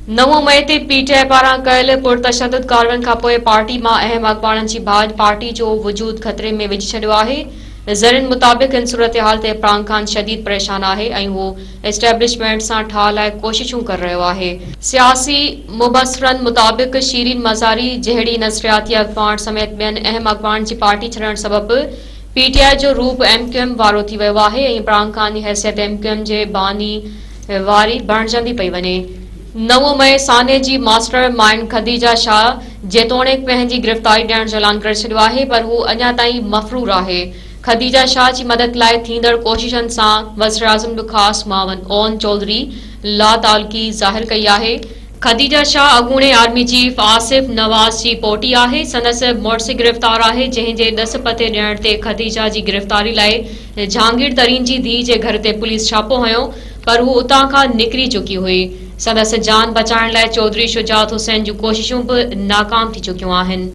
9 May ते PTI पारां कयल पुरतशद्दुद कार्रवाईनि खां पोइ पार्टी मां अहम अख़बारनि जी भाॼ पार्टी जो वजूद ख़तरे में विझी छॾियो आहे। ज़रियुनि मुताबिक़ इन सूरतहाल ते इमरान ख़ान शदीद परेशान आहे ऐं हू एस्टेब्लिशमेंट सां ठाह लाइ कोशिशूं करे रहियो आहे। सियासी मुबसरनि मुताबिक़ शीरीन मज़ारी जहिड़ी नज़रियाती अख़बार समेत ॿियनि अहम अख़बारनि जी पार्टी छॾण सबबि पीटीआई जो रूप एमक्यूएम वारो थी वियो आहे ऐं इमरान ख़ान जी हैसियत एमक्यूएम जे बानी वारी बणिजंदी पई वञे। 9 मई साने जी मास्टर माइंड खदीजा शाह जेतोणीकि पंहिंजी गिरफ़्तारी ॾियण जो ऐलान करे छॾियो आहे पर हू अञा ताईं मफ़रूर आहे। खदीजा शाह जी मदद लाइ थींदड़ कोशिशनि सां वज़ीर आज़म जो ख़ासि मुआविन ओन चौधरी लातालगी ज़ाहिर कई आहे। खदीजा शाह अॻूणे आर्मी चीफ आसिफ नवाज़ जी पोटी आहे। संदसि मुड़ुसु गिरफ़्तार आहे जंहिं जे ॾस पते ॾियण ते खदीजा जी गिरफ़्तारी लाइ जहांगीर तरीन जी धीउ जे घर ते पुलिस छापो हयो पर हू उतां खां निकिरी चुकी हुई। संदसि जान बचाइण लाइ चौधरी शुजात हुसैन जूं कोशिशूं बि नाकाम थी चुकियूं आहिनि।